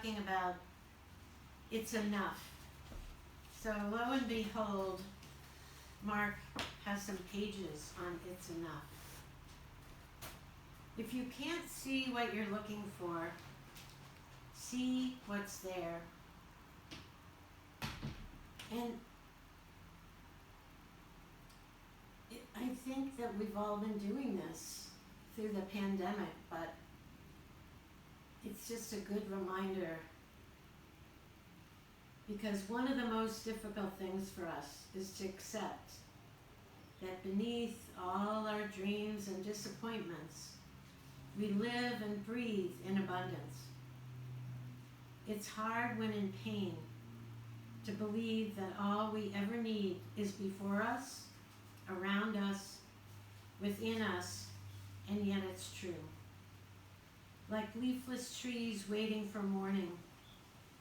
talking about it's enough. So lo and behold, Mark has some pages on it's enough. If you can't see what you're looking for, see what's there. And I think that we've all been doing this through the pandemic, but it's just a good reminder, because one of the most difficult things for us is to accept that beneath all our dreams and disappointments, we live and breathe in abundance. It's hard when in pain to believe that all we ever need is before us, around us, within us, and yet it's true. Like leafless trees waiting for morning,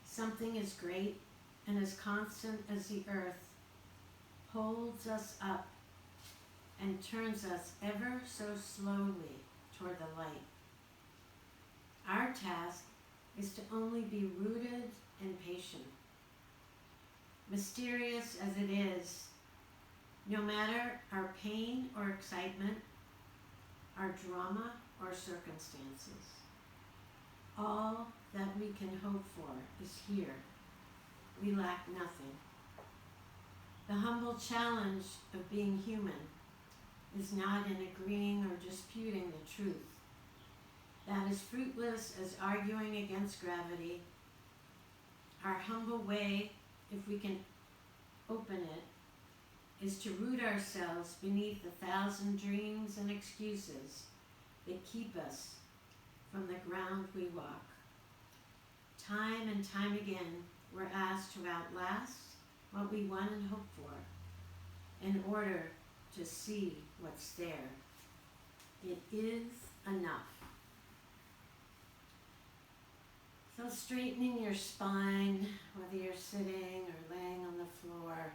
something as great and as constant as the earth holds us up and turns us ever so slowly toward the light. Our task is to only be rooted and patient. Mysterious as it is, no matter our pain or excitement, our drama or circumstances, all that we can hope for is here. We lack nothing. The humble challenge of being human is not in agreeing or disputing the truth. That is fruitless as arguing against gravity. Our humble way, if we can open it, is to root ourselves beneath 1,000 dreams and excuses that keep us from the ground we walk. Time and time again, we're asked to outlast what we want and hope for in order to see what's there. It is enough. So straightening your spine, whether you're sitting or laying on the floor.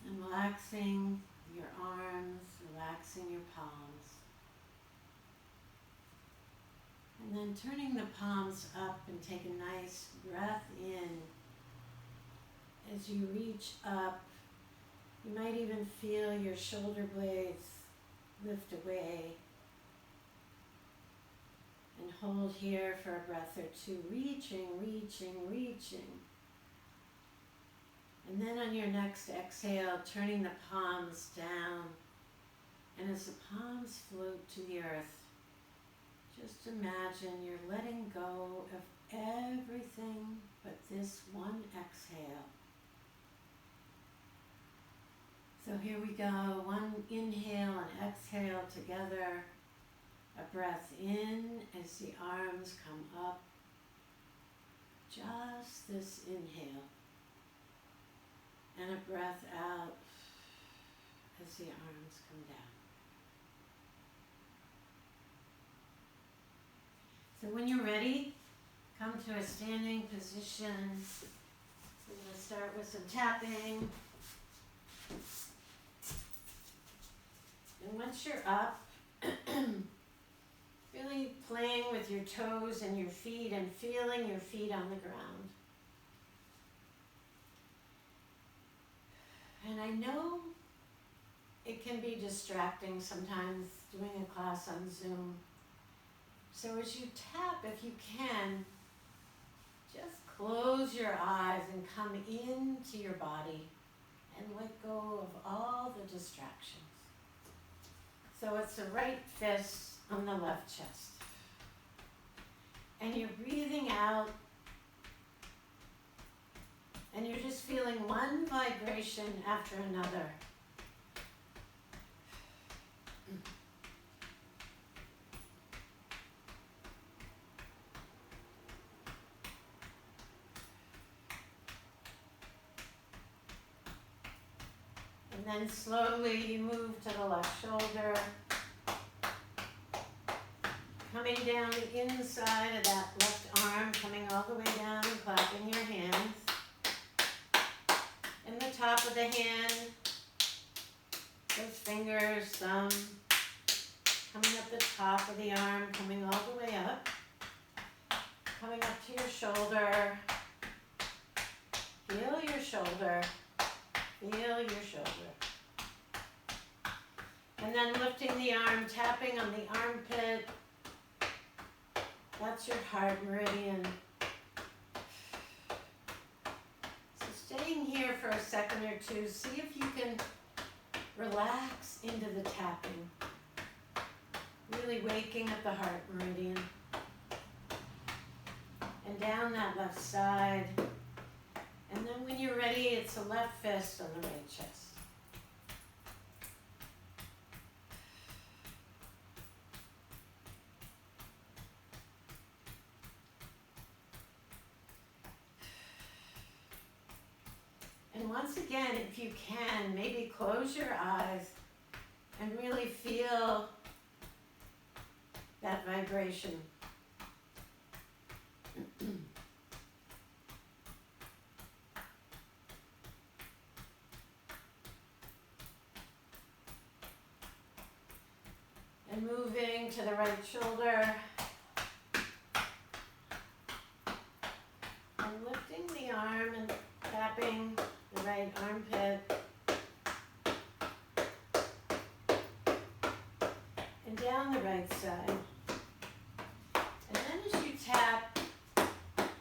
And relaxing your arms, relaxing your palms. And then turning the palms up and take a nice breath in. As you reach up, you might even feel your shoulder blades lift away. And hold here for a breath or two, reaching, reaching, reaching. And then on your next exhale, turning the palms down. And as the palms float to the earth, just imagine you're letting go of everything but this one exhale. So here we go, one inhale and exhale together. A breath in as the arms come up. Just this inhale. And a breath out as the arms come down. So when you're ready, come to a standing position. We're going to start with some tapping. And once you're up, really playing with your toes and your feet and feeling your feet on the ground. And I know it can be distracting sometimes doing a class on Zoom. So as you tap, if you can, just close your eyes and come into your body and let go of all the distractions. So it's the right fist on the left chest. And you're breathing out, and you're just feeling one vibration after another. And then slowly you move to the left shoulder, coming down the inside of that left arm, coming all the way down and clapping your hands. And the top of the hand, those fingers, thumb, coming up the top of the arm, coming all the way up, coming up to your shoulder. Feel your shoulder, feel your shoulder. And then lifting the arm, tapping on the armpit. That's your heart meridian. So staying here for a second or two, see if you can relax into the tapping. Really waking up the heart meridian. And down that left side. And then when you're ready, it's a left fist on the right chest. And once again, if you can, maybe close your eyes and really feel that vibration. And moving to the right shoulder. And lifting the arm and tapping the right armpit. And down the right side. And then as you tap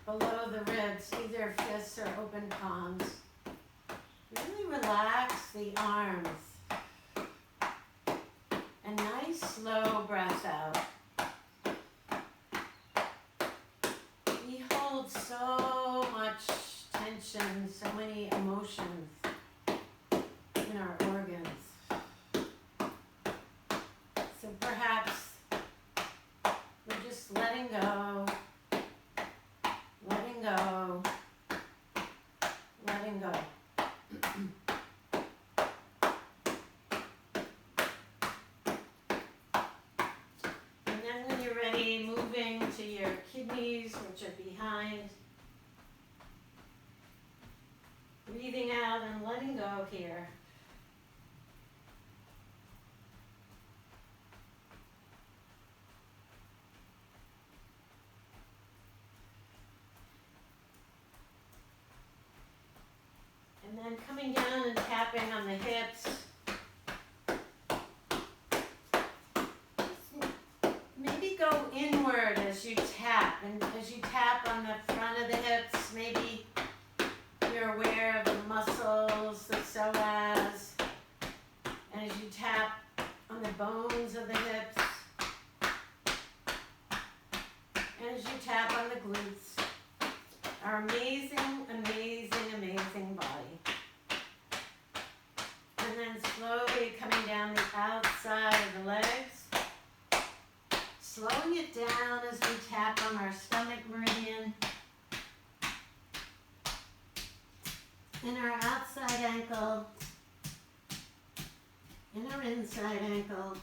below the ribs, either fists or open palms, really relax the arms. A nice slow breath out. We hold so much tension, so many emotions in our organs. So perhaps we're just letting go, letting go, letting go. And then when you're ready, moving to your kidneys, which are behind. Breathing out and letting go here. And then coming down and tapping on the hips. Maybe go inward as you tap. And as you tap on the front of the hips, maybe you're aware of the muscles, the psoas. And as you tap on the bones of the hips. And as you tap on the glutes. Our amazing, amazing, amazing body. And then slowly coming down the outside of the legs. Slowing it down as we tap on our stomach meridian. And our outside ankle. And our inside ankle.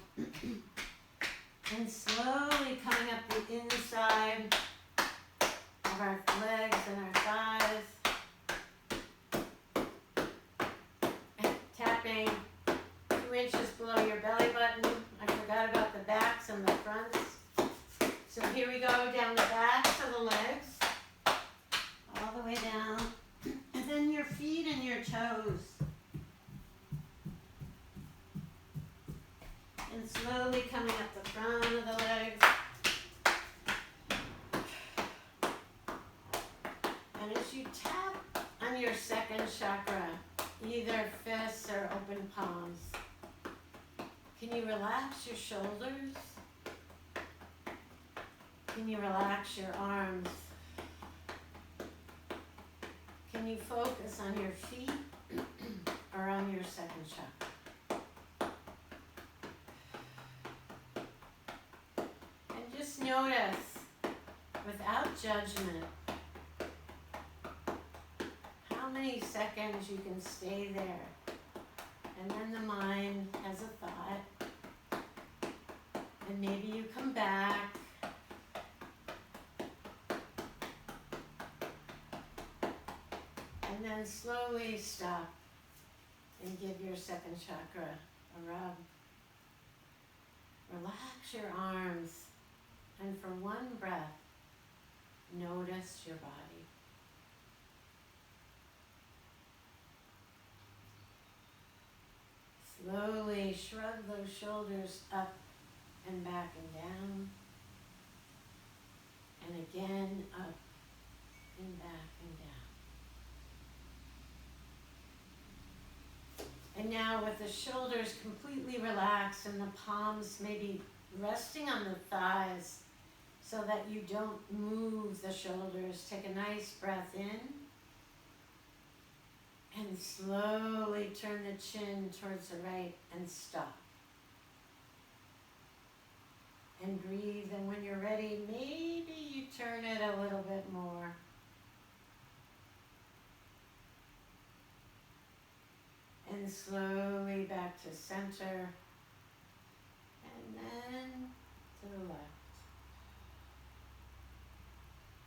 And slowly coming up the inside of our legs and our thighs. And tapping 2 inches below your belly button. I forgot about the backs and the fronts. So here we go down the backs of the legs. All the way down. And then your feet and your toes. And slowly coming up the front of the legs. And as you tap on your second chakra, either fists or open palms, can you relax your shoulders? Can you relax your arms? Can you focus on your feet or on your second chakra? And just notice, without judgment, how many seconds you can stay there. And then the mind has a thought. And maybe you come back. And then slowly stop and give your second chakra a rub. Relax your arms, and for one breath, notice your body. Slowly shrug those shoulders up and back and down, and again up and back and down. And now with the shoulders completely relaxed and the palms maybe resting on the thighs so that you don't move the shoulders, take a nice breath in and slowly turn the chin towards the right and stop. And breathe, and when you're ready, maybe you turn it a little bit more. And slowly back to center, and then to the left.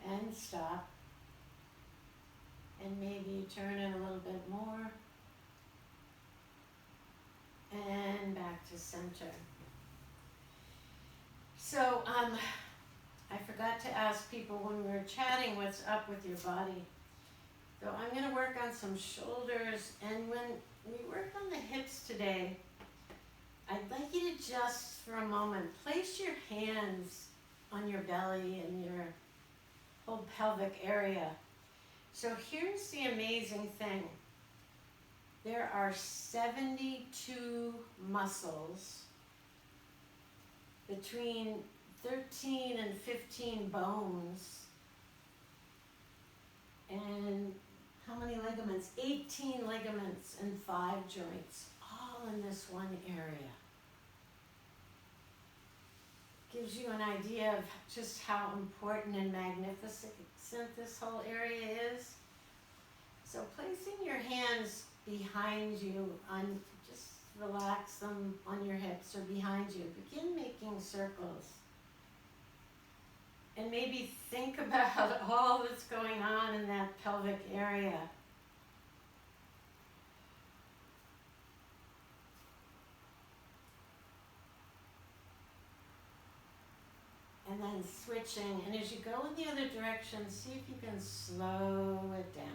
And stop. And maybe turn it a little bit more. And back to center. So, I forgot to ask people when we were chatting what's up with your body. So I'm going to work on some shoulders, and when we work on the hips today, I'd like you to just for a moment place your hands on your belly and your whole pelvic area. So here's the amazing thing. There are 72 muscles between 13 and 15 bones, and how many ligaments? 18 ligaments and 5 joints, all in this one area. Gives you an idea of just how important and magnificent this whole area is. So placing your hands behind you, just relax them on your hips or behind you. Begin making circles. And maybe think about all that's going on in that pelvic area. And then switching. And as you go in the other direction, see if you can slow it down.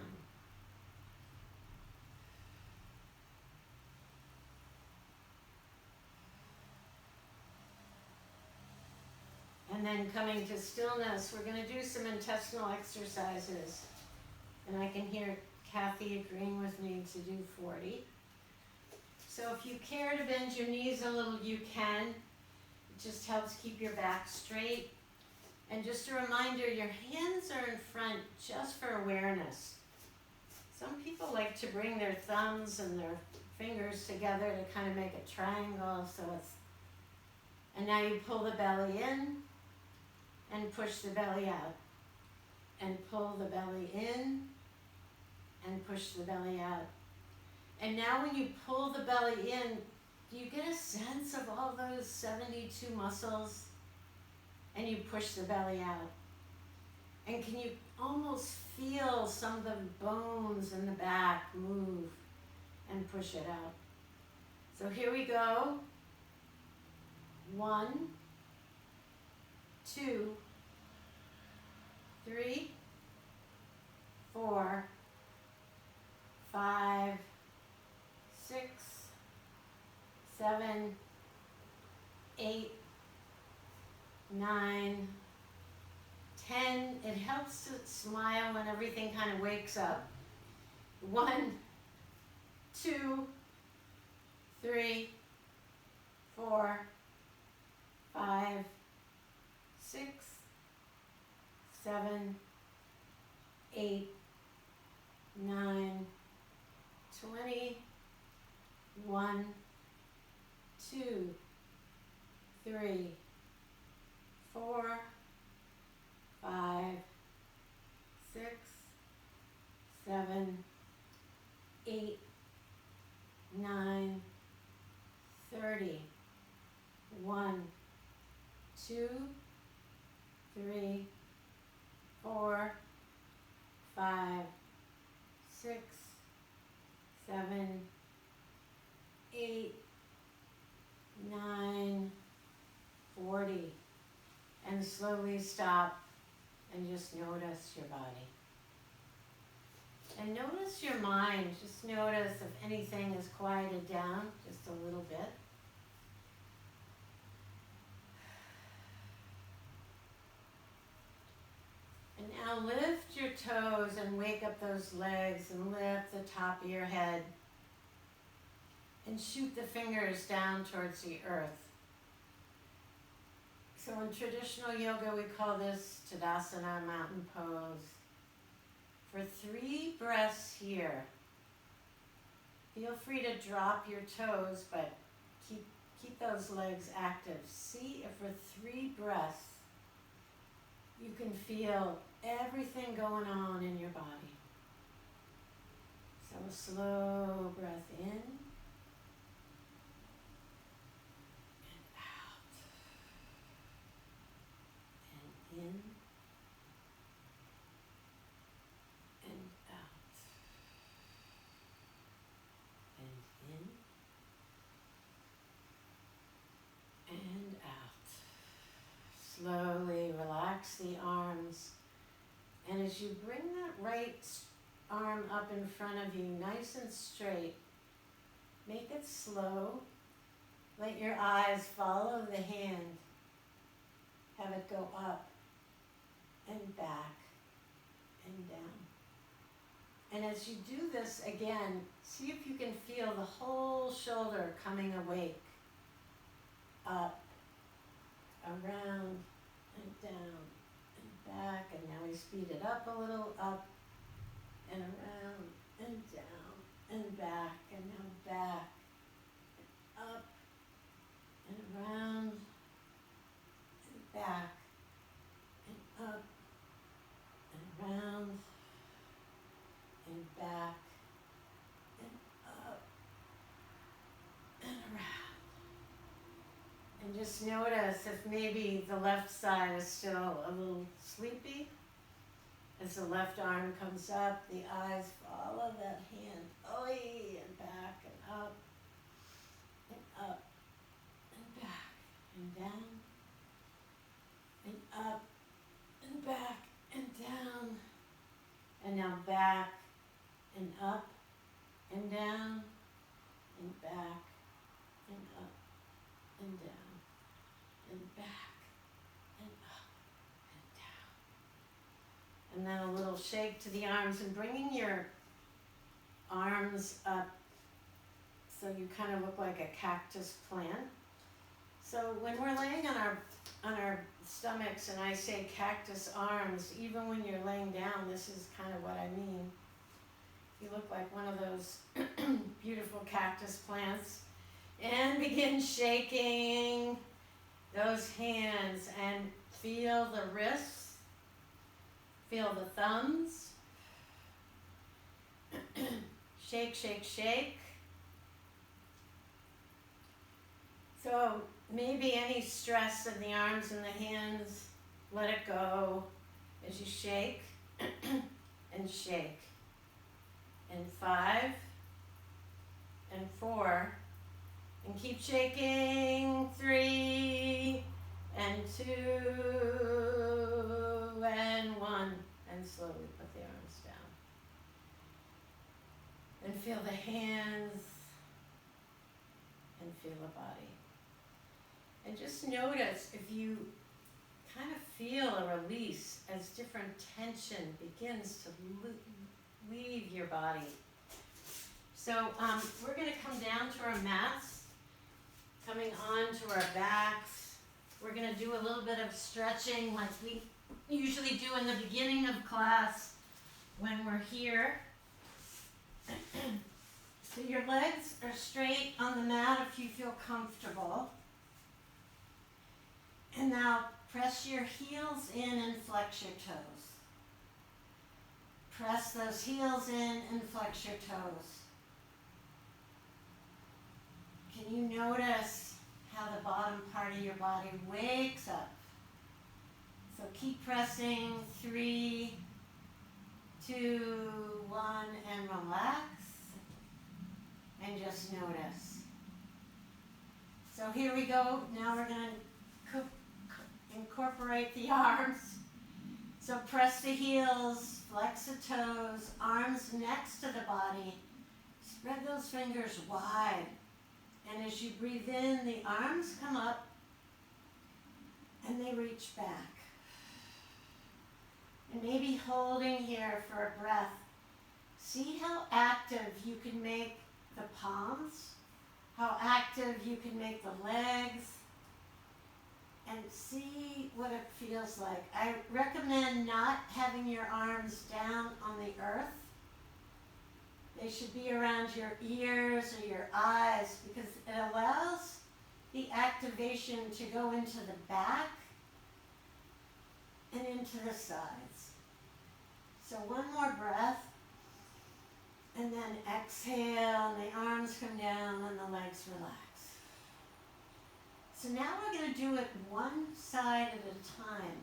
And then coming to stillness, we're going to do some intestinal exercises. And I can hear Kathy agreeing with me to do 40. So if you care to bend your knees a little, you can. It just helps keep your back straight. And just a reminder, your hands are in front just for awareness. Some people like to bring their thumbs and their fingers together to kind of make a triangle. And now you pull the belly in and push the belly out. And pull the belly in and push the belly out. And now when you pull the belly in, do you get a sense of all those 72 muscles? And you push the belly out. And can you almost feel some of the bones in the back move and push it out? So here we go. 1, 2, 3, 4, 5, 6, 7, 8, 9, 10. It helps to smile when everything kind of wakes up. 1, 2, 3, 4, 5, 6, 7, 8, 9, 20, 1, 2, 3, 4, 5, 6, 7, 8, 9, 30. 1, 2, 3, 4, 5, 6, 7, 8, 9, 40. And slowly stop and just notice your body. And notice your mind. Just notice if anything is quieted down just a little bit. And now lift your toes and wake up those legs and lift the top of your head. And shoot the fingers down towards the earth. So in traditional yoga, we call this Tadasana, mountain pose. For 3 breaths here, feel free to drop your toes, but keep those legs active. See if for 3 breaths, you can feel everything going on in your body. So a slow breath in. In and out, and in and out. Slowly relax the arms, and as you bring that right arm up in front of you, nice and straight, make it slow. Let your eyes follow the hand. Have it go up and back and down. And as you do this again, see if you can feel the whole shoulder coming awake. Up, around, and down, and back. And now we speed it up a little, up, and around, and down, and back. And now back, and up, and around, and back, and up, and around, and back, and up, and around. And just notice if maybe the left side is still a little sleepy. As the left arm comes up, the eyes follow that hand, and back, and up, and back, and down, and up, and back, and down, and now back, and up, and down, and back, and up, and down, and back, and up, and down. And then a little shake to the arms, and bringing your arms up so you kind of look like a cactus plant. So when we're laying on our stomachs and I say cactus arms, even when you're laying down, this is kind of what I mean. You look like one of those beautiful cactus plants. And begin shaking those hands and feel the wrists, feel the thumbs. Shake, shake, shake. So maybe any stress in the arms and the hands, let it go as you shake and shake. And 5 and 4 and keep shaking. 3 and 2 and 1 and slowly put the arms down. And feel the hands and feel the body. And just notice if you kind of feel a release as different tension begins to leave your body. So we're going to come down to our mats, coming on to our backs. We're going to do a little bit of stretching like we usually do in the beginning of class when we're here. So your legs are straight on the mat if you feel comfortable. And now press your heels in and flex your toes. Press those heels in and flex your toes. Can you notice how the bottom part of your body wakes up? So keep pressing. 3, 2, 1, and relax. And just notice. So here we go. Now we're going to Incorporate the arms. So press the heels, flex the toes, arms next to the body. Spread those fingers wide. And as you breathe in, the arms come up and they reach back. And maybe holding here for a breath. See how active you can make the palms, how active you can make the legs, and see what it feels like. I recommend not having your arms down on the earth. They should be around your ears or your eyes because it allows the activation to go into the back and into the sides. So one more breath, and then exhale, and the arms come down and the legs relax. So now we're going to do it one side at a time.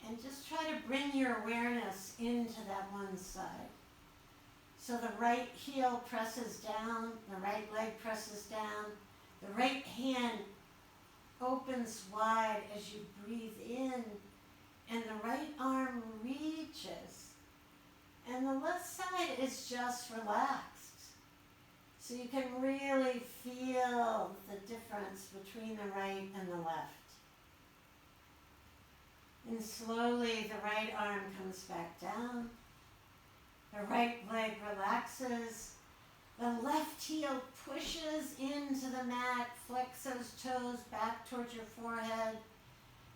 And just try to bring your awareness into that one side. So the right heel presses down, the right leg presses down, the right hand opens wide as you breathe in, and the right arm reaches. And the left side is just relaxed. So you can really feel the difference between the right and the left. And slowly the right arm comes back down. The right leg relaxes. The left heel pushes into the mat. Flex those toes back towards your forehead.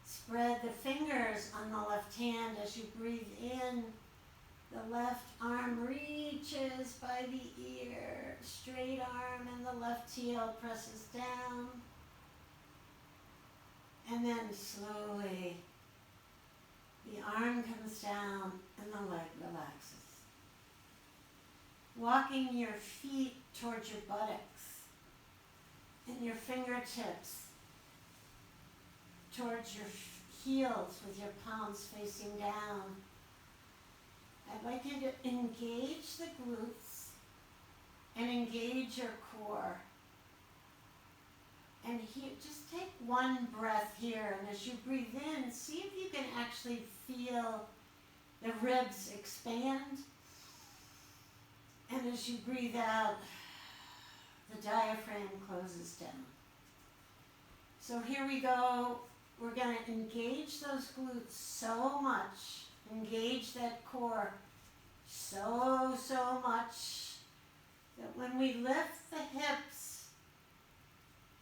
Spread the fingers on the left hand as you breathe in. The left arm reaches by the ear. Straight arm, and the left heel presses down. And then slowly the arm comes down and the leg relaxes. Walking your feet towards your buttocks and your fingertips towards your heels with your palms facing down. I'd like you to engage the glutes and engage your core. And here, just take one breath here, and as you breathe in, see if you can actually feel the ribs expand. And as you breathe out, the diaphragm closes down. So here we go. We're going to engage those glutes so much. Engage that core so much that when we lift the hips,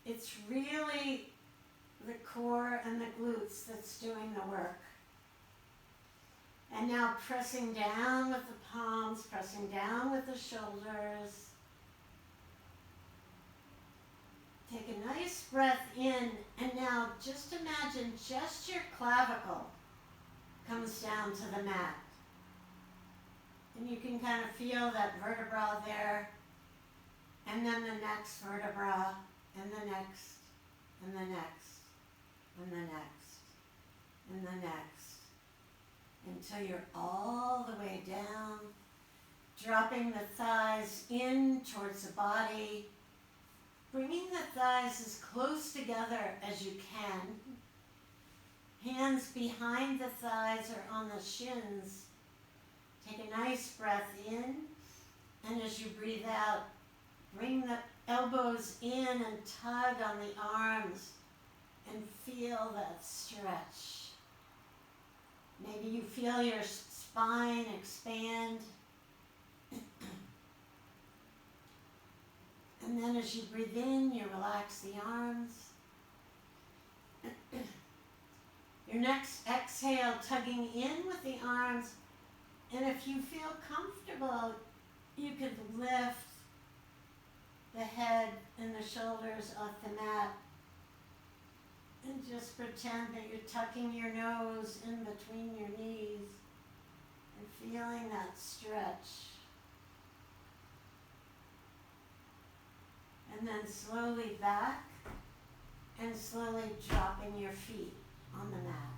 it's really the core and the glutes that's doing the work. And now pressing down with the palms, pressing down with the shoulders. Take a nice breath in, and now just imagine just your clavicle comes down to the mat. And you can kind of feel that vertebra there, and then the next vertebra, and the next, and the next, and the next, and the next, until you're all the way down, dropping the thighs in towards the body, bringing the thighs as close together as you can. Hands behind the thighs or on the shins. Take a nice breath in, and as you breathe out, bring the elbows in and tug on the arms and feel that stretch. Maybe you feel your spine expand. And then as you breathe in, you relax the arms. Your next exhale, tugging in with the arms. And if you feel comfortable, you could lift the head and the shoulders off the mat. And just pretend that you're tucking your nose in between your knees and feeling that stretch. And then slowly back and slowly dropping your feet on the mat.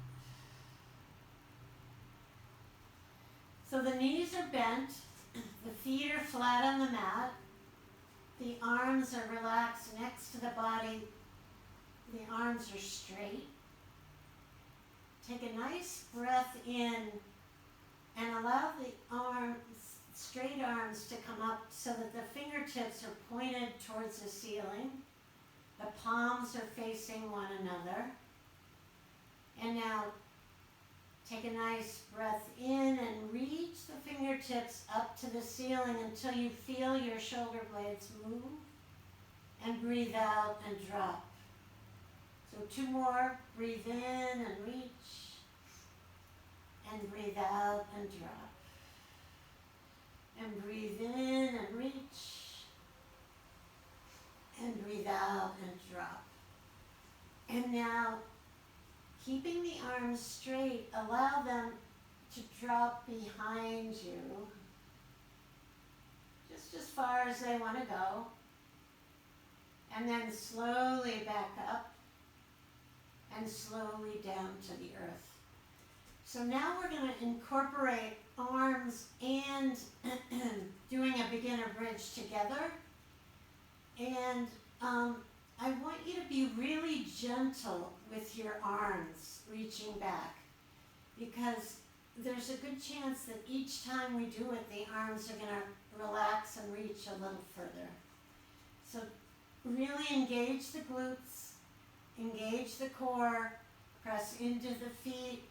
So the knees are bent, the feet are flat on the mat, the arms are relaxed next to the body, the arms are straight, take a nice breath in and allow the arms, straight arms to come up so that the fingertips are pointed towards the ceiling. The palms are facing one another. And now take a nice breath in and reach the fingertips up to the ceiling until you feel your shoulder blades move. And breathe out and drop. So 2 more. Breathe in and reach. And breathe out and drop. And breathe in and reach. And breathe out and drop. And now, keeping the arms straight, allow them to drop behind you. Just as far as they want to go. And then slowly back up. And slowly down to the earth. So now we're going to incorporate arms and doing a beginner bridge together. And I want you to be really gentle with your arms reaching back, because there's a good chance that each time we do it, the arms are going to relax and reach a little further. So really engage the glutes, engage the core, press into the feet,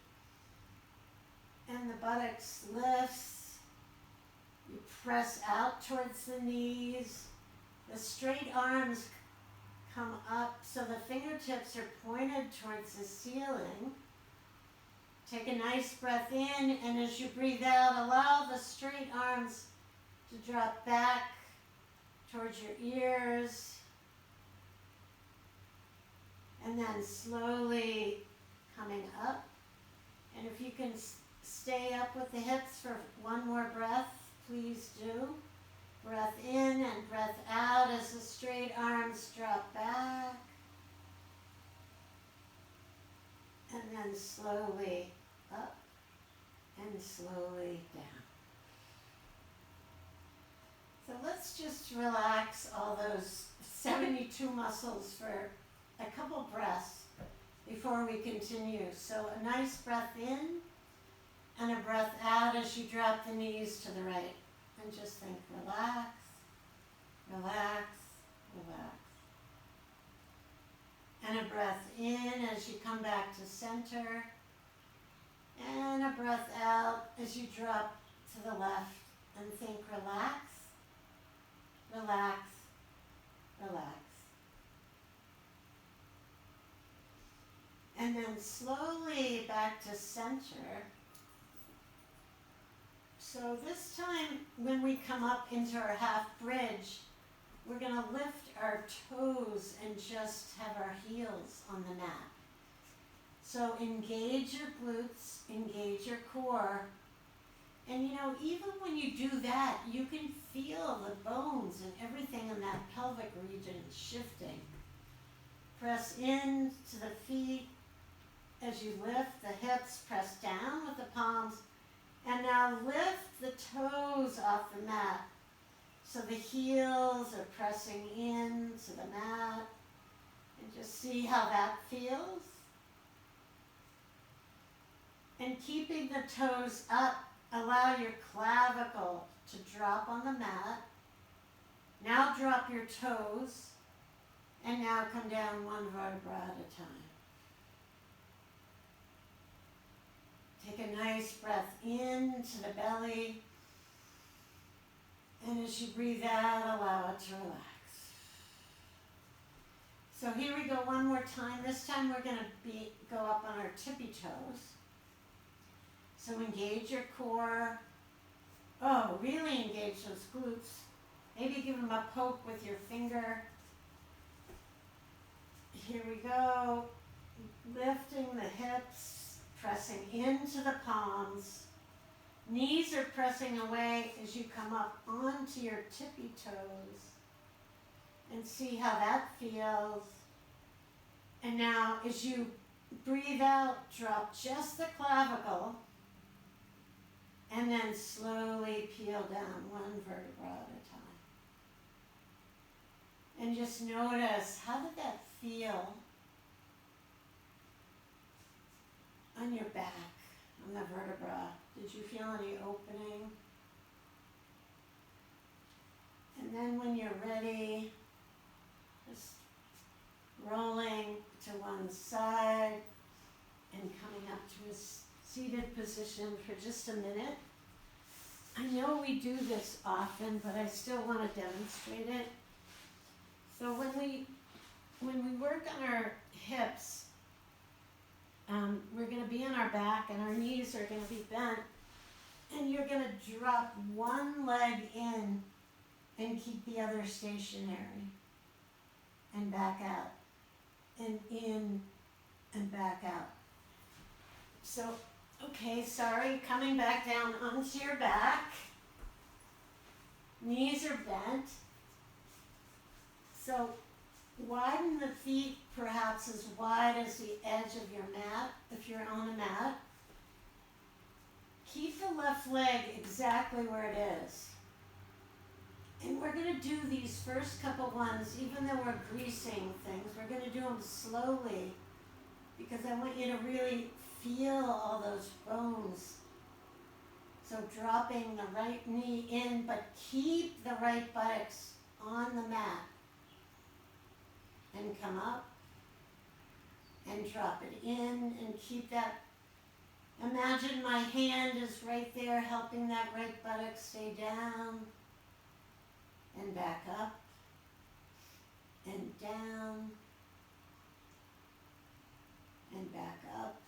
and the buttocks lifts. You press out towards the knees. The straight arms come up so the fingertips are pointed towards the ceiling. Take a nice breath in, and as you breathe out, allow the straight arms to drop back towards your ears. And then slowly coming up. And if you can stay up with the hips for 1 more breath, please do. Breath in and breath out as the straight arms drop back. And then slowly up and slowly down. So let's just relax all those 72 muscles for a couple breaths before we continue. So a nice breath in and a breath out as you drop the knees to the right. And just think, relax, relax, relax. And a breath in as you come back to center. And a breath out as you drop to the left. And think, relax, relax, relax. And then slowly back to center. So this time when we come up into our half bridge, we're going to lift our toes and just have our heels on the mat. So engage your glutes, engage your core. And you know, even when you do that, you can feel the bones and everything in that pelvic region shifting. Press in to the feet as you lift the hips, press down with the palms. And now lift the toes off the mat. So the heels are pressing in to the mat. And just see how that feels. And keeping the toes up, allow your clavicle to drop on the mat. Now drop your toes. And now come down 1 vertebra at a time. Take a nice breath into the belly. And as you breathe out, allow it to relax. So here we go 1 more time. This time we're going to go up on our tippy toes. So engage your core. Oh, really engage those glutes. Maybe give them a poke with your finger. Here we go. Lifting the hips. Pressing into the palms. Knees are pressing away as you come up onto your tippy toes. And see how that feels. And now as you breathe out, drop just the clavicle. And then slowly peel down 1 vertebra at a time. And just notice, how did that feel? on your back, on the vertebra. Did you feel any opening? And then when you're ready, just rolling to one side and coming up to a seated position for just a minute. I know we do this often, but I still want to demonstrate it. So when we work on our hips, we're going to be on our back and our knees are going to be bent, and you're going to drop one leg in and keep the other stationary and back out and in and back out. So, okay, sorry, coming back down onto your back. Knees are bent. So widen the feet perhaps as wide as the edge of your mat, if you're on a mat. Keep the left leg exactly where it is. And we're going to do these first couple ones, even though we're greasing things, we're going to do them slowly because I want you to really feel all those bones. So dropping the right knee in, but keep the right buttocks on the mat. And come up and drop it in and keep that. Imagine my hand is right there helping that right buttock stay down and back up and down and back up.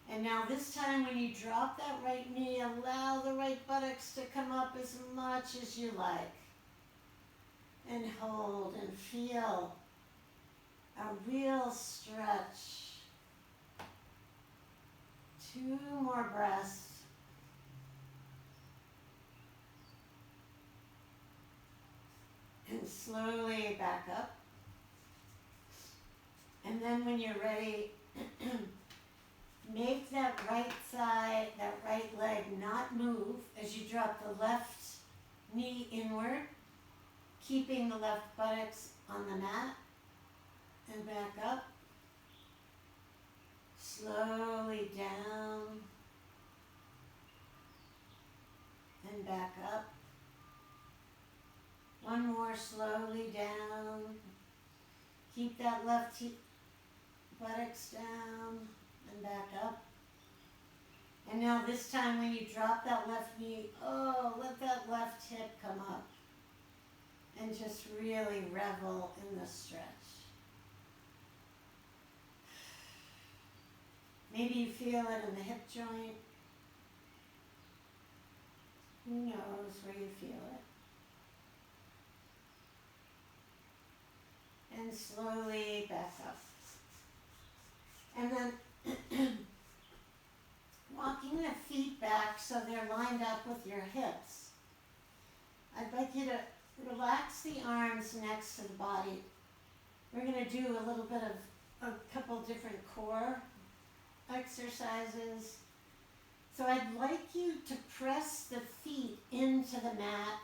And now this time when you drop that right knee, allow the right buttocks to come up as much as you like. And hold and feel a real stretch. 2 more breaths. And slowly back up. And then when you're ready, make that right thigh, that right leg not move as you drop the left knee inward, keeping the left buttocks on the mat. And back up. Slowly down. And back up. One more, slowly down. Keep that left buttocks down and back up. And now this time when you drop that left knee, let that left hip come up. And just really revel in the stretch. Maybe you feel it in the hip joint. Who knows where you feel it? And slowly back up. And then walking the feet back so they're lined up with your hips. I'd like you to relax the arms next to the body. We're going to do a little bit of a couple different core exercises. So I'd like you to press the feet into the mat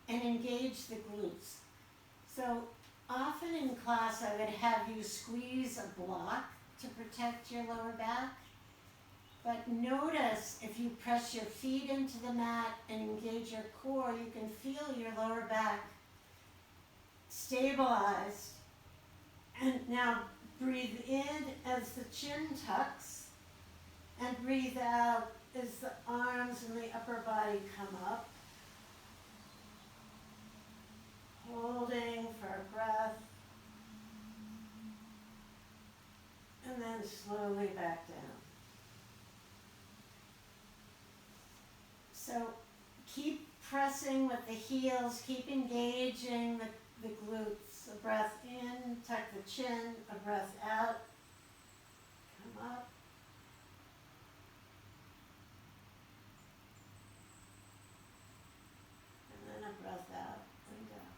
and engage the glutes. So often in class I would have you squeeze a block to protect your lower back. But notice if you press your feet into the mat and engage your core, you can feel your lower back stabilized. And now breathe in as the chin tucks, and breathe out as the arms and the upper body come up. Holding for a breath, and then slowly back down. So keep pressing with the heels, keep engaging the glutes. A breath in, tuck the chin, a breath out, come up. And then a breath out and down.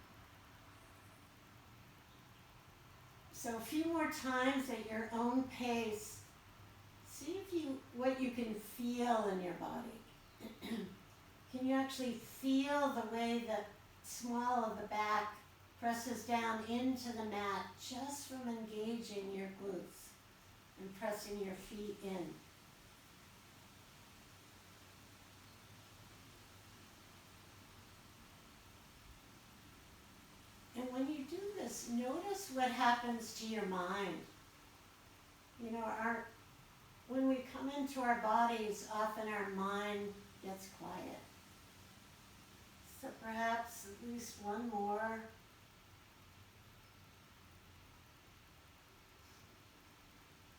So a few more times at your own pace. See what you can feel in your body. Can you actually feel the way the small of the back presses down into the mat just from engaging your glutes and pressing your feet in? happens to your mind. You know, when we come into our bodies, often our mind gets quiet. So perhaps at least one more.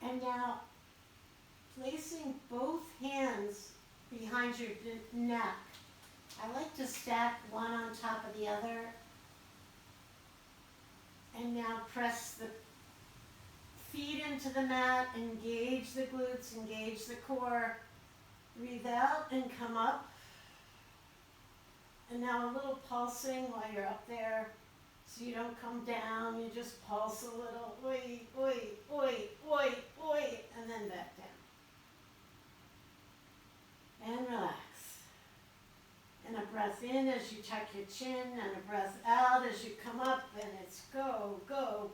And now, placing both hands behind your neck. I like to stack one on top of the other. And now press the feet into the mat, engage the glutes, engage the core. Breathe out and come up. And now a little pulsing while you're up there. So you don't come down, you just pulse a little. Oi, oi, oi, oi, oi, and then back down. And relax. And a breath in as you tuck your chin, and a breath out as you come up, and it's go, go,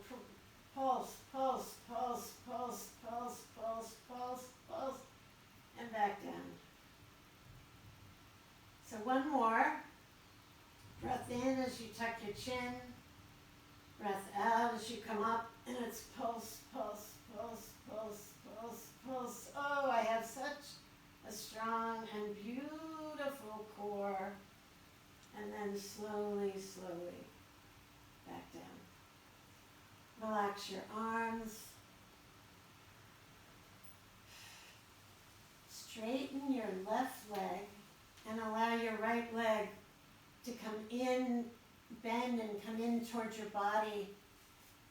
pulse, pulse, pulse, pulse, pulse, pulse, pulse, pulse, and back down. So one more. Breath in as you tuck your chin, breath out as you come up, and it's pulse, pulse, pulse, pulse, pulse, pulse. Oh, I have such a strong and beautiful core. And then slowly, slowly back down. Relax your arms. Straighten your left leg and allow your right leg to come in, bend and come in towards your body,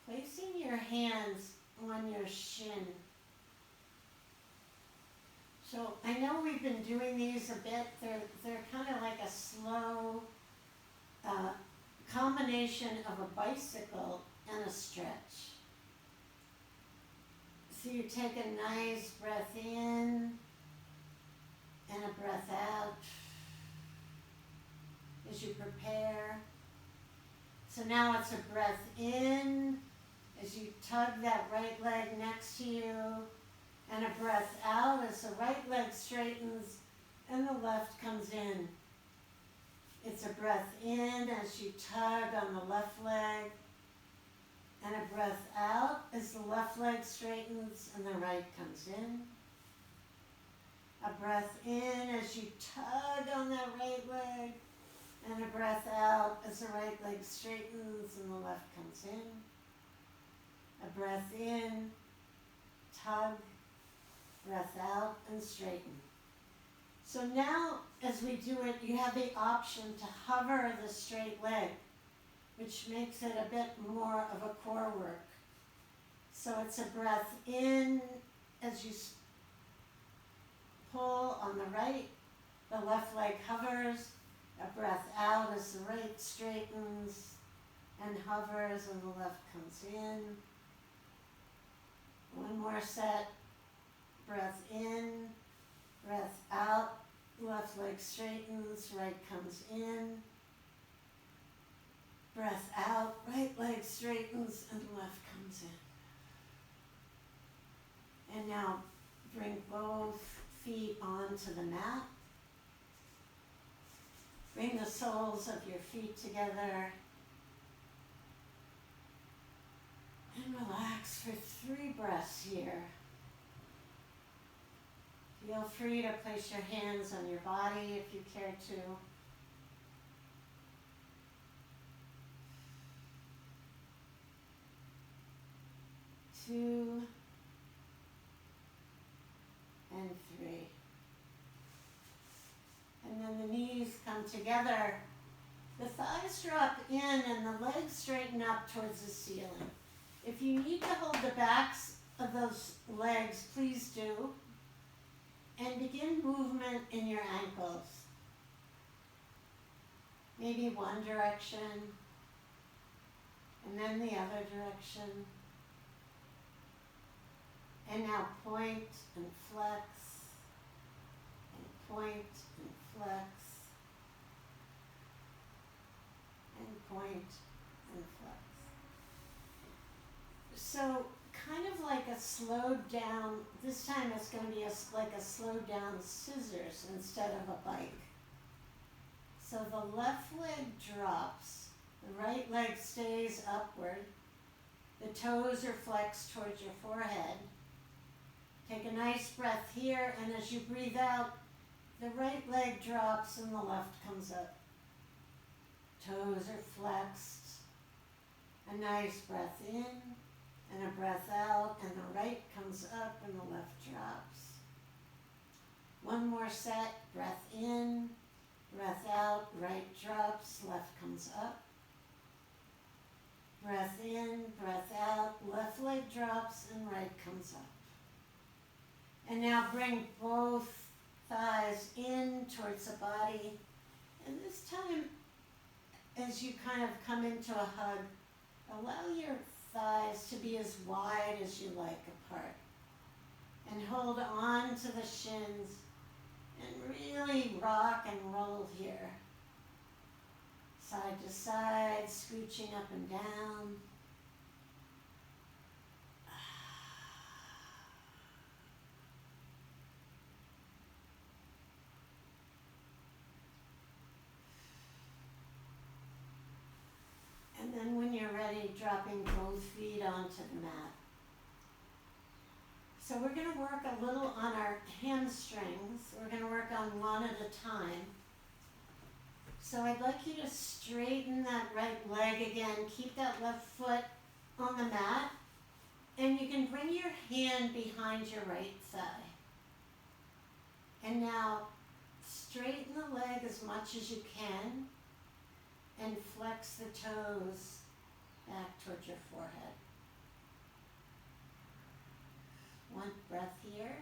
placing your hands on your shin. So I know we've been doing these a bit. They're kind of like a slow combination of a bicycle and a stretch. So you take a nice breath in and a breath out as you prepare. So now it's a breath in as you tug that right leg next to you, and a breath out as the right leg straightens and the left comes in. It's a breath in as you tug on the left leg, and a breath out as the left leg straightens and the right comes in. A breath in as you tug on that right leg, and a breath out as the right leg straightens and the left comes in. A breath in, tug, breath out, and straighten. So now, as we do it, you have the option to hover the straight leg, which makes it a bit more of a core work. So it's a breath in as you pull on the right, the left leg hovers. A breath out as the right straightens and hovers and the left comes in. One more set. Breath in, breath out, left leg straightens, right comes in. Breath out, right leg straightens and left comes in. And now bring both feet onto the mat. Bring the soles of your feet together and relax for 3 breaths here. Feel free to place your hands on your body if you care to. Two and 3. And then the knees come together. The thighs drop in and the legs straighten up towards the ceiling. If you need to hold the backs of those legs, please do. And begin movement in your ankles. Maybe one direction, and then the other direction. And now point and flex, and point and flex, and point and flex. So kind of like a slowed down, this time it's going to be like a slowed down scissors instead of a bike. So the left leg drops, the right leg stays upward, The toes are flexed towards your forehead. Take a nice breath here, and as you breathe out, the right leg drops and the left comes up. Toes are flexed. A nice breath in and a breath out, and the right comes up and the left drops. One more set, breath in, breath out, right drops, left comes up. Breath in, breath out, left leg drops and right comes up. And now bring both thighs in towards the body. And this time, as you kind of come into a hug, allow your thighs to be as wide as you like apart. And hold on to the shins and really rock and roll here. Side to side, scooching up and down. And then when you're ready, dropping both feet onto the mat. So we're going to work a little on our hamstrings. We're going to work on one at a time. So I'd like you to straighten that right leg again. Keep that left foot on the mat. And you can bring your hand behind your right thigh. And now straighten the leg as much as you can. And flex the toes back towards your forehead. One breath here.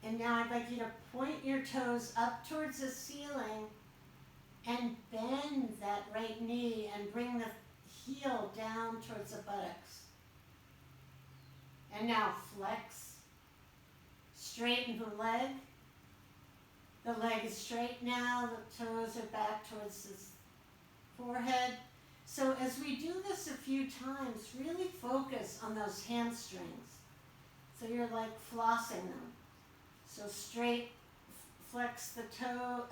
And now I'd like you to point your toes up towards the ceiling and bend that right knee and bring the heel down towards the buttocks. And now flex. Straighten the leg. The leg is straight now, the toes are back towards the forehead. So as we do this a few times, really focus on those hamstrings. So you're like flossing them. So straight, flex the toe,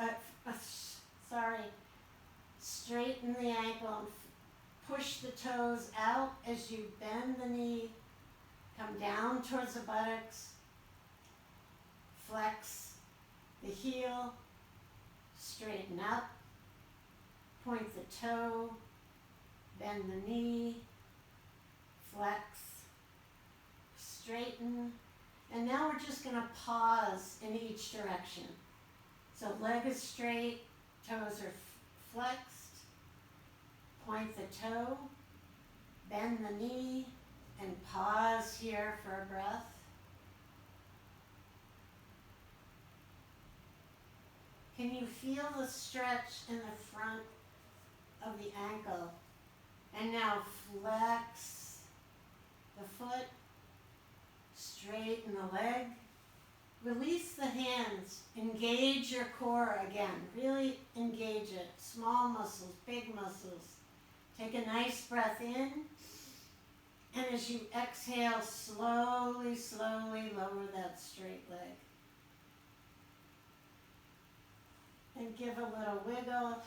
straighten the ankle and push the toes out as you bend the knee, come down towards the buttocks, flex the heel, straighten up, point the toe, bend the knee, flex, straighten, and now we're just going to pause in each direction. So leg is straight, toes are flexed, point the toe, bend the knee, and pause here for a breath. Can you feel the stretch in the front of the ankle? And now flex the foot, straighten the leg, release the hands, engage your core again, really engage it, small muscles, big muscles. Take a nice breath in, and as you exhale, slowly, slowly lower that straight leg. And give a little wiggle.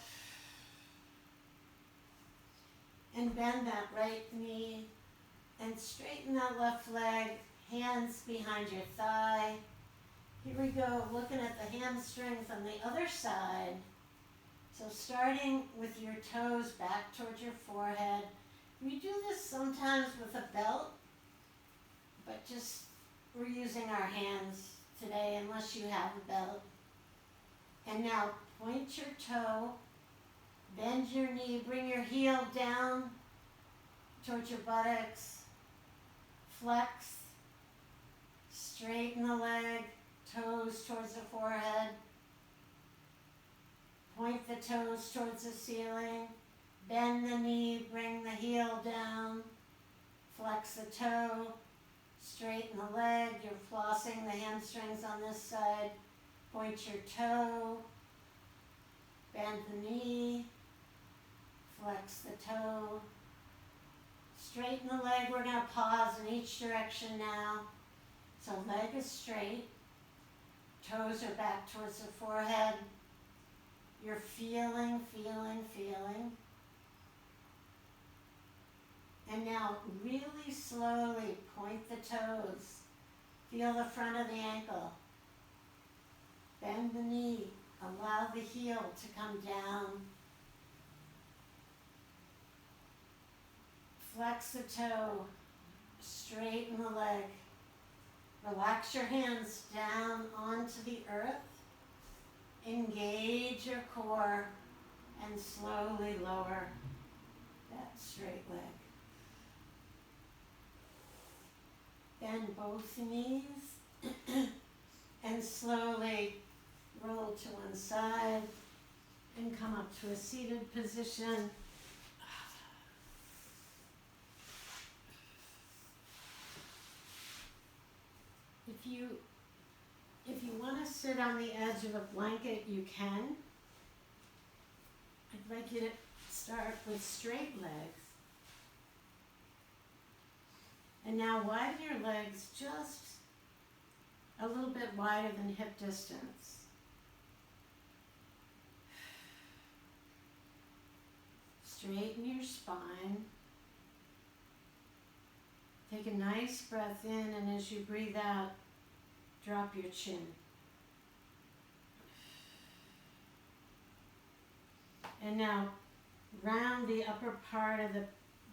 And bend that right knee. And straighten that left leg. Hands behind your thigh. Here we go, looking at the hamstrings on the other side. So starting with your toes back towards your forehead. We do this sometimes with a belt, but just we're using our hands today unless you have a belt. And now point your toe, bend your knee, bring your heel down towards your buttocks, flex, straighten the leg, toes towards the forehead, point the toes towards the ceiling, bend the knee, bring the heel down, flex the toe, straighten the leg, you're flossing the hamstrings on this side, point your toe, bend the knee, flex the toe, straighten the leg. We're going to pause in each direction now. So leg is straight, toes are back towards the forehead. You're feeling. And now really slowly point the toes. Feel the front of the ankle. Bend the knee. Allow the heel to come down. Flex the toe. Straighten the leg. Relax your hands down onto the earth. Engage your core and slowly lower that straight leg. Bend both knees and slowly roll to one side and come up to a seated position. If you want to sit on the edge of a blanket, you can. I'd like you to start with straight legs. And now widen your legs just a little bit wider than hip distance. Straighten your spine. Take a nice breath in, and as you breathe out, drop your chin. And now round the upper part of the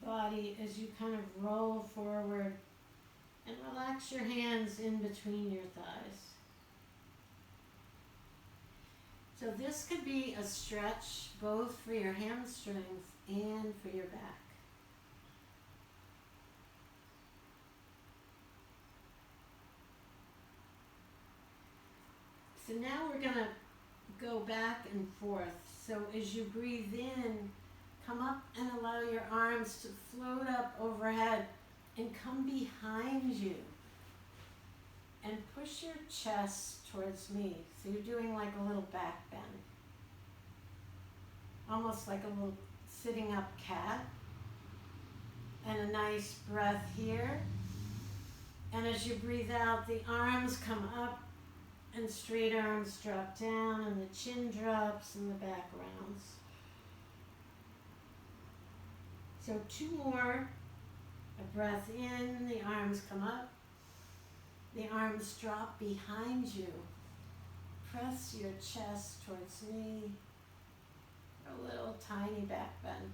body as you kind of roll forward and relax your hands in between your thighs. So this could be a stretch both for your hamstrings and for your back. So now we're going to go back and forth. So as you breathe in, come up and allow your arms to float up overhead and come behind you. And push your chest towards me. So you're doing like a little back bend. Almost like a little sitting up cat. And a nice breath here. And as you breathe out, the arms come up and straight arms drop down and the chin drops and the back rounds. So 2 more. A breath in, the arms come up. The arms drop behind you. Press your chest towards me. A little tiny back bend.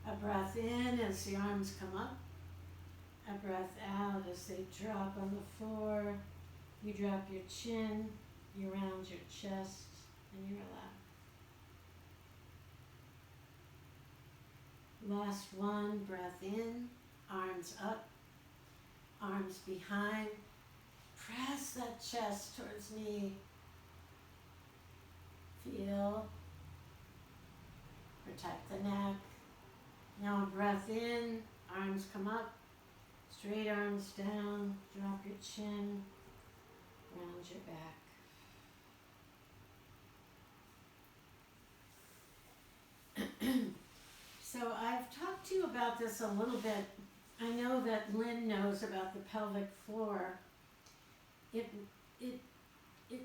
A breath in as the arms come up. A breath out as they drop on the floor. You drop your chin, you round your chest, and you relax. Last one, breath in, arms up, arms behind. Press that chest towards me. Feel, protect the neck. Now breath in, arms come up, straight arms down, drop your chin, round your back. So I've talked to you about this a little bit. I know that Lynn knows about the pelvic floor. It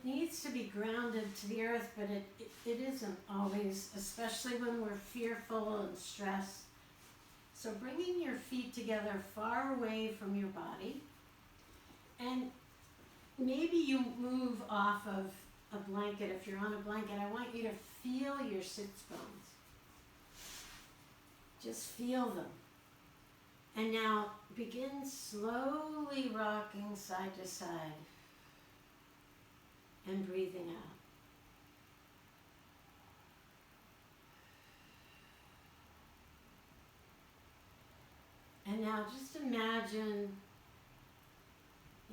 needs to be grounded to the earth, but it isn't always, especially when we're fearful and stressed. So bringing your feet together far away from your body, and maybe you move off of a blanket. If you're on a blanket, I want you to feel your sits bones. Just feel them. And now begin slowly rocking side to side and breathing out. And now just imagine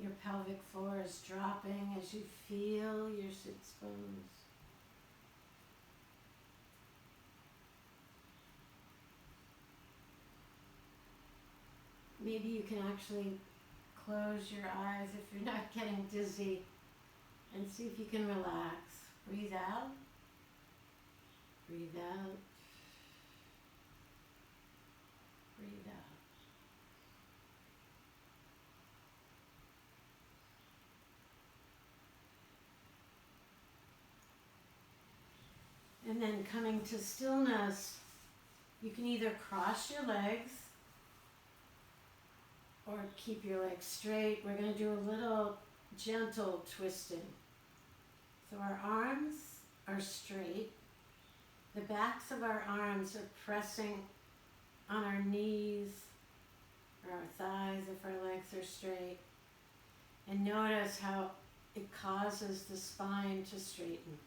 your pelvic floor is dropping as you feel your sits bones. Maybe you can actually close your eyes if you're not getting dizzy and see if you can relax. Breathe out. Breathe out. Breathe out. And then coming to stillness, You can either cross your legs or keep your legs straight. We're going to do a little gentle twisting. So our arms are straight. The backs of our arms are pressing on our knees or our thighs if our legs are straight. And notice how it causes the spine to straighten.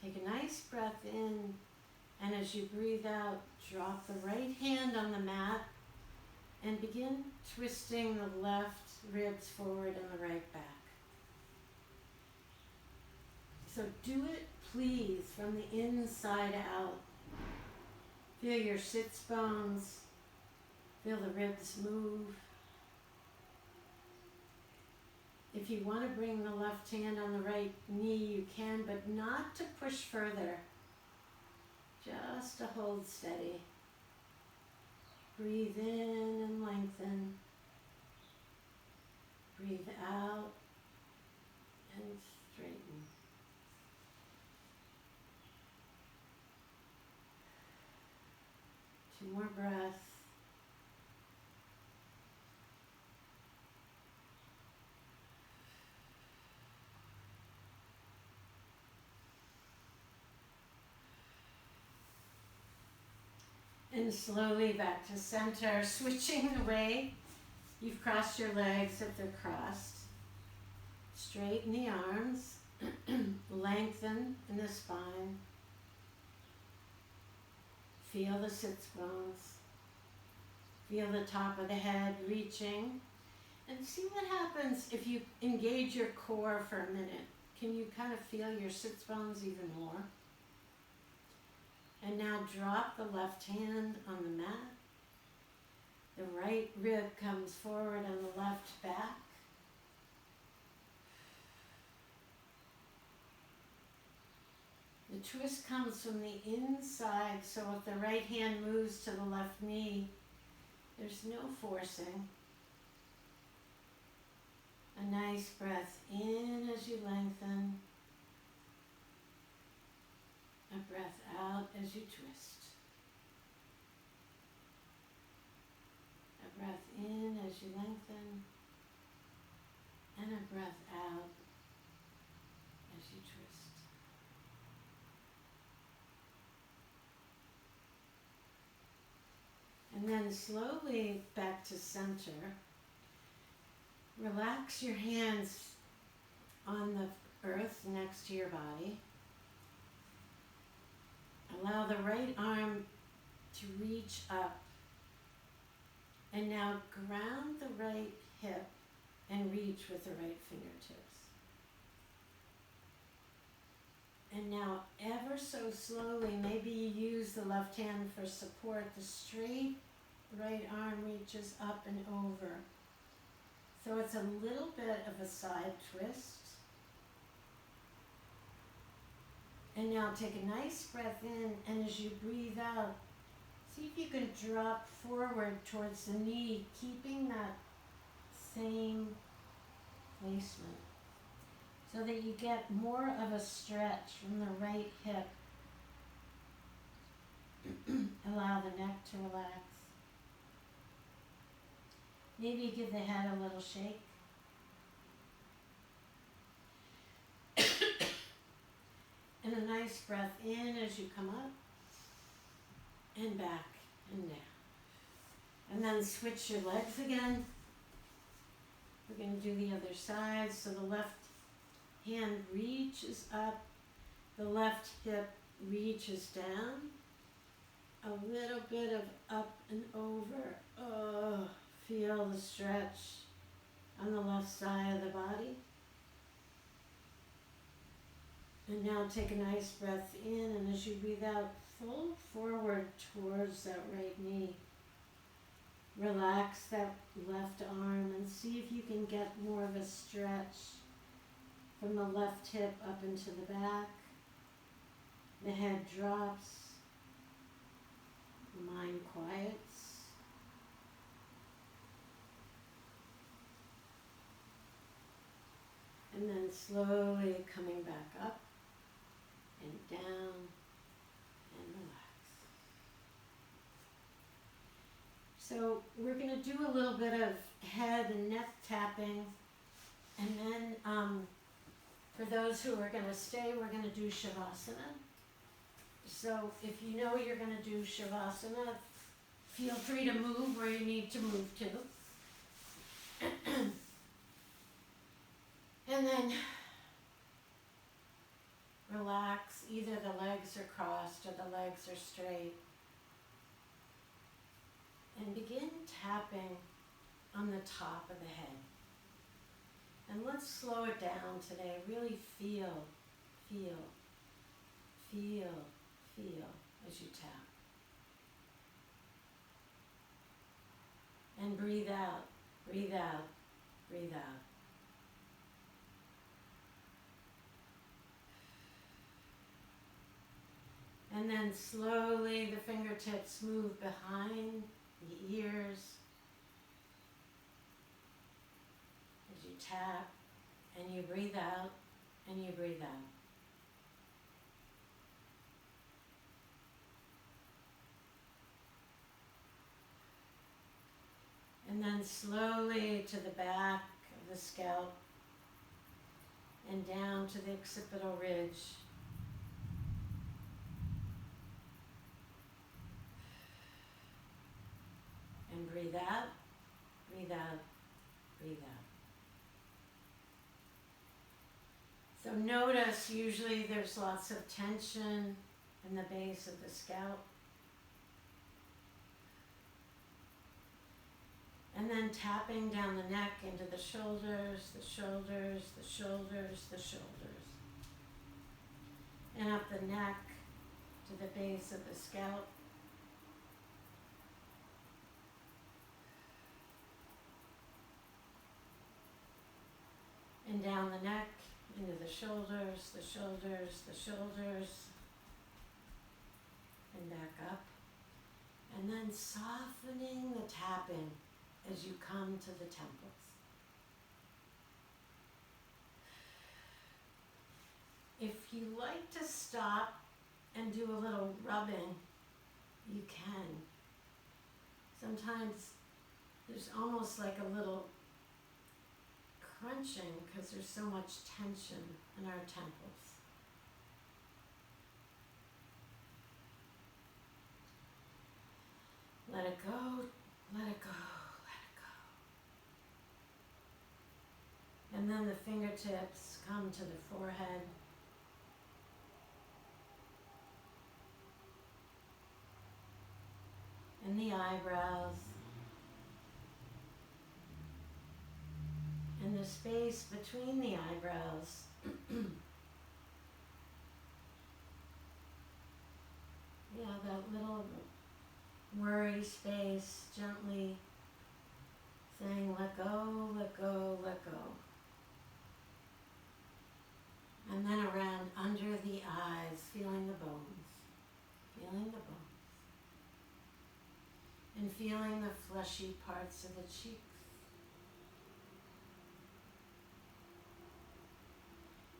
Take a nice breath in, and as you breathe out, drop the right hand on the mat and begin twisting the left ribs forward and the right back. So do it, please, from the inside out. Feel your sits bones, feel the ribs move. If you want to bring the left hand on the right knee, you can, but not to push further. Just to hold steady. Breathe in and lengthen. Breathe out and straighten. Two more breaths. And slowly back to center, switching the way you've crossed your legs if they're crossed. Straighten the arms, lengthen in the spine. Feel the sits bones. Feel the top of the head reaching. And see what happens if you engage your core for a minute. Can you kind of feel your sits bones even more? And now drop the left hand on the mat. The right rib comes forward on the left back. The twist comes from the inside, so if the right hand moves to the left knee, there's no forcing. A nice breath in as you lengthen. A breath out as you twist. A breath in as you lengthen. And a breath out as you twist. And then slowly back to center. Relax your hands on the earth next to your body. Allow the right arm to reach up. And now ground the right hip and reach with the right fingertips. And now ever so slowly, maybe you use the left hand for support. The straight right arm reaches up and over. So it's a little bit of a side twist. And now take a nice breath in, and as you breathe out, see if you can drop forward towards the knee, keeping that same placement, so that you get more of a stretch from the right hip. Allow the neck to relax. Maybe give the head a little shake. And a nice breath in as you come up and back and down. And then switch your legs again. We're going to do the other side. So the left hand reaches up, the left hip reaches down. A little bit of up and over. Oh, feel the stretch on the left side of the body. And now take a nice breath in, and as you breathe out, fold forward towards that right knee. Relax that left arm and see if you can get more of a stretch from the left hip up into the back. The head drops. The mind quiets. And then slowly coming back up and down and relax. So we're going to do a little bit of head and neck tapping, and then for those who are going to stay, we're going to do Shavasana. So if you know you're going to do Shavasana, feel free to move where you need to move to. And then relax, either the legs are crossed or the legs are straight. And begin tapping on the top of the head. And let's slow it down today. Really feel as you tap. And breathe out, breathe out, breathe out. And then slowly the fingertips move behind the ears as you tap, and you breathe out, and you breathe out. And then slowly to the back of the scalp and down to the occipital ridge. And breathe out, breathe out, breathe out. So notice usually there's lots of tension in the base of the scalp. And then tapping down the neck into the shoulders, the shoulders, the shoulders, the shoulders. And up the neck to the base of the scalp. And down the neck into the shoulders, the shoulders, the shoulders. And back up. And then softening the tapping as you come to the temples. If you like to stop and do a little rubbing, you can. Sometimes there's almost like a little crunching because there's so much tension in our temples. Let it go, let it go. And then the fingertips come to the forehead. And the eyebrows. And the space between the eyebrows. Yeah, that little worry space, gently saying, let go, let go, let go. And then around under the eyes, feeling the bones, feeling the bones. And feeling the fleshy parts of the cheeks.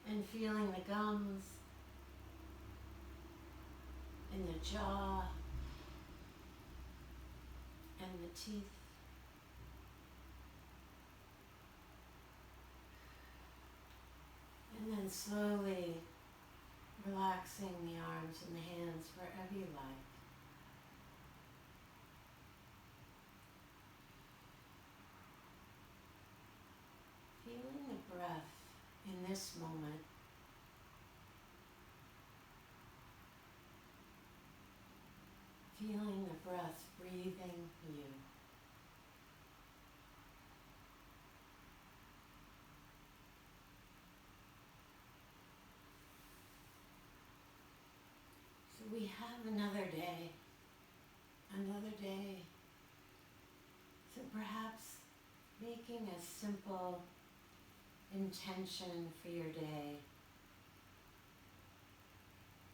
And feeling the gums, and the jaw, and the teeth. And then slowly relaxing the arms and the hands wherever you like. Feeling the breath in this moment. Feeling the breath breathing you. We have another day, so perhaps making a simple intention for your day.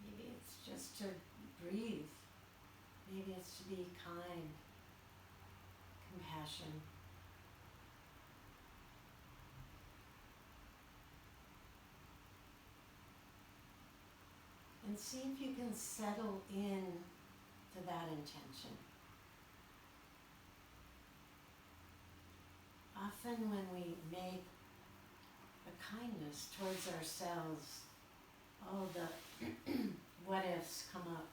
Maybe it's just to breathe, maybe it's to be kind, compassion. And see if you can settle in to that intention. often when we make a kindness towards ourselves, all the what ifs come up.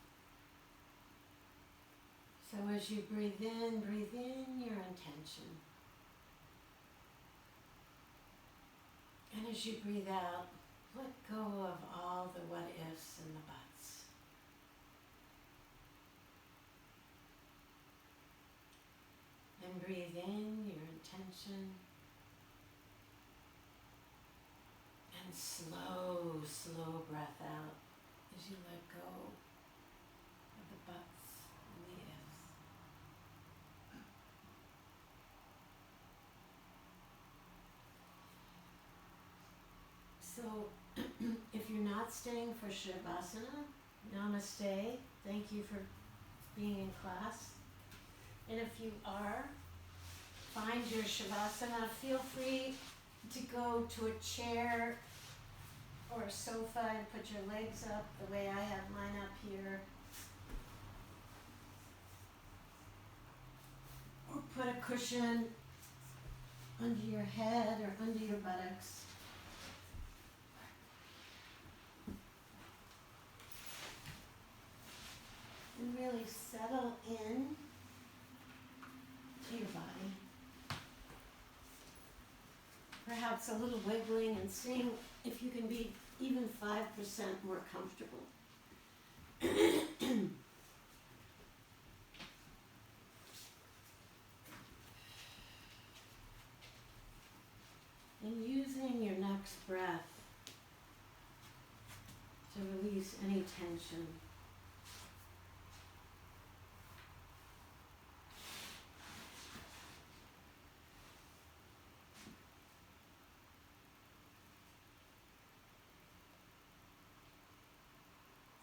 So as you breathe in your intention. And as you breathe out, let go of all the what ifs and the buts. And breathe in your intention. And slow breath out as you let go of the buts and the ifs. So, if you're not staying for Shavasana, namaste. Thank you for being in class. And if you are, find your Shavasana. Feel free to go to a chair or a sofa and put your legs up the way I have mine up here. Or put a cushion under your head or under your buttocks. And really settle in to your body. Perhaps a little wiggling and seeing if you can be even 5% more comfortable. And using your next breath to release any tension.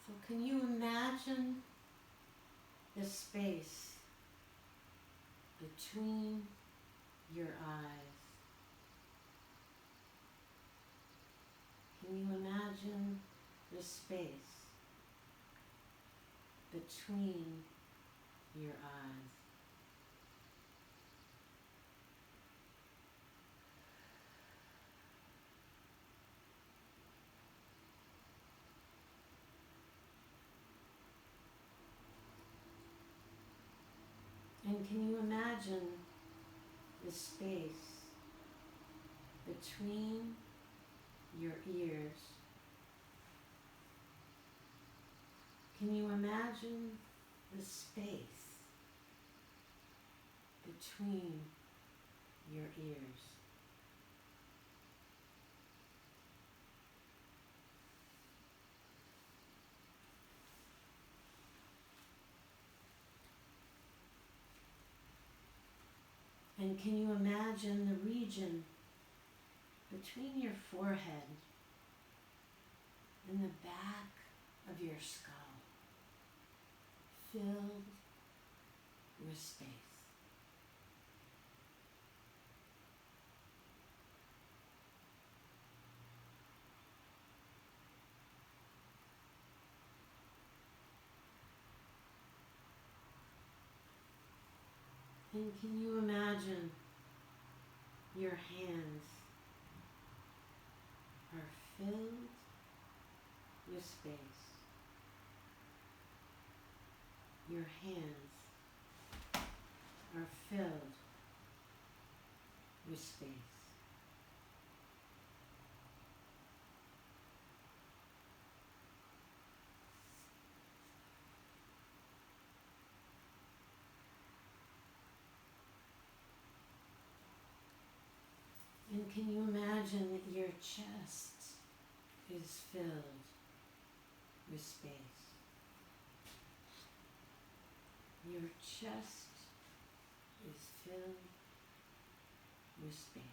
So can you imagine the space between your eyes? Can you imagine the space between your eyes? And can you imagine the space between your ears? Can you imagine the space between your ears? And can you imagine the region between your forehead and the back of your skull filled with space? And can you imagine your hands are filled with space? Your hands are filled with space. And can you imagine that your chest is filled with space? Your chest is filled with space.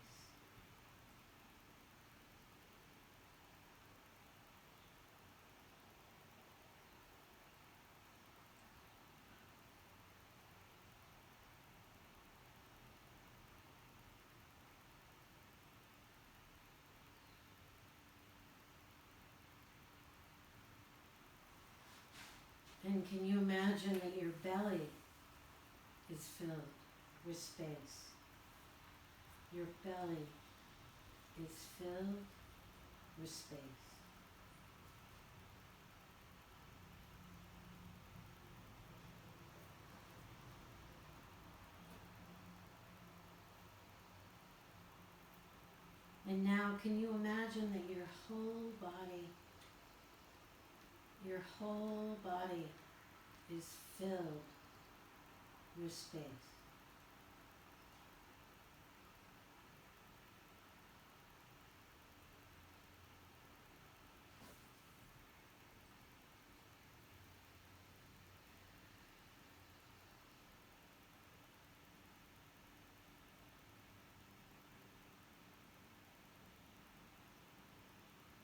And can you imagine that your belly is filled with space? Your belly is filled with space. And now can you imagine that your whole body is filled with space.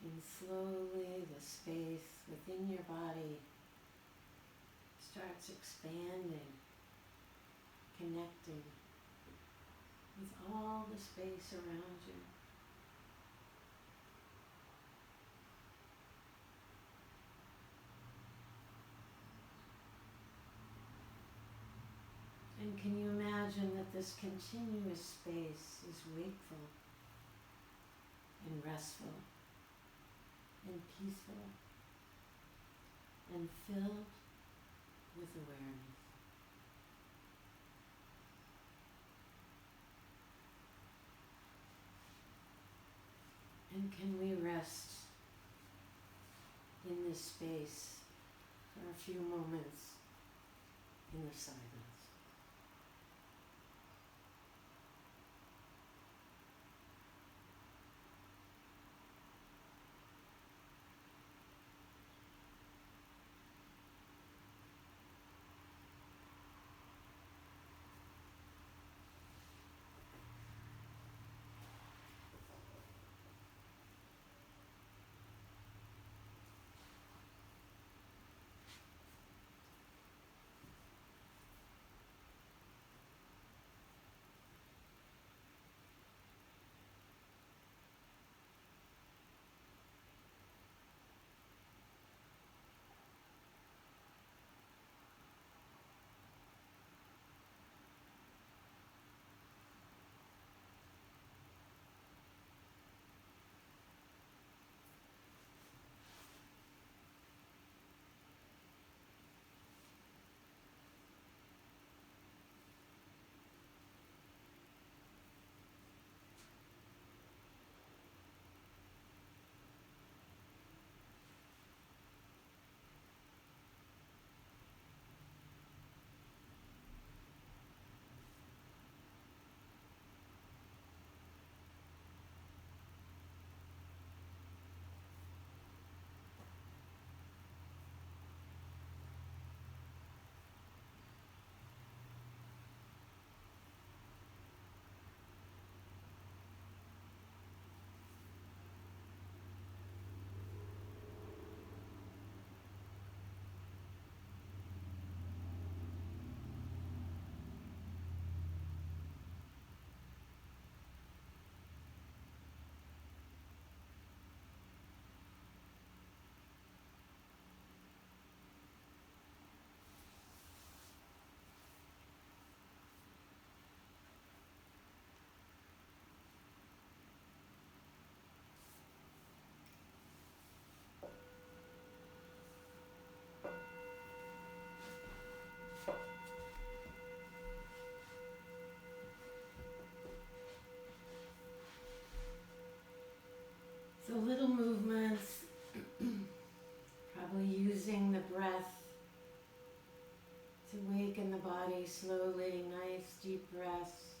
And slowly the space within your body starts expanding, connecting with all the space around you. And can you imagine that this continuous space is wakeful and restful and peaceful and filled with awareness? And can we rest in this space for a few moments in the silence? So little movements, probably using the breath to waken the body slowly, nice deep breaths.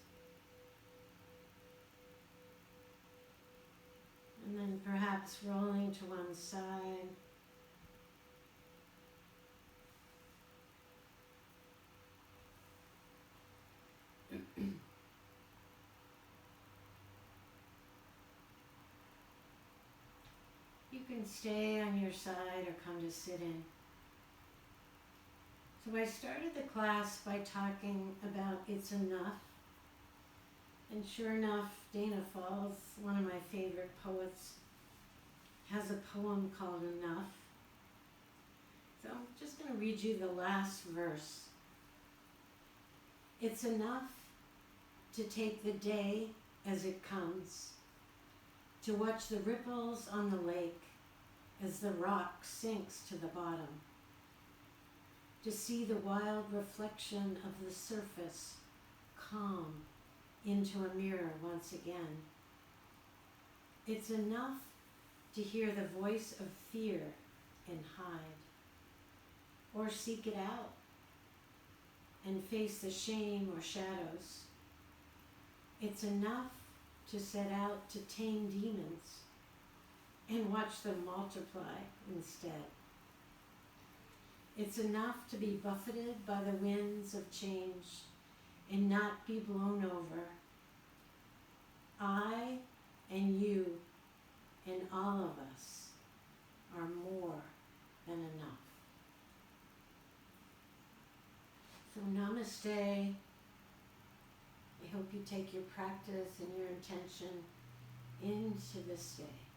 And then perhaps rolling to one side. You can stay on your side or come to sit in. So I started the class by talking about it's enough. And sure enough, Dana Falls, one of my favorite poets, has a poem called Enough. So I'm just going to read you the last verse. It's enough to take the day as it comes, to watch the ripples on the lake as the rock sinks to the bottom, to see the wild reflection of the surface calm into a mirror once again. It's enough to hear the voice of fear and hide, or seek it out and face the shame or shadows. It's enough to set out to tame demons and watch them multiply instead. It's enough to be buffeted by the winds of change and not be blown over. I and you and all of us are more than enough. So namaste. I hope you take your practice and your intention into this day.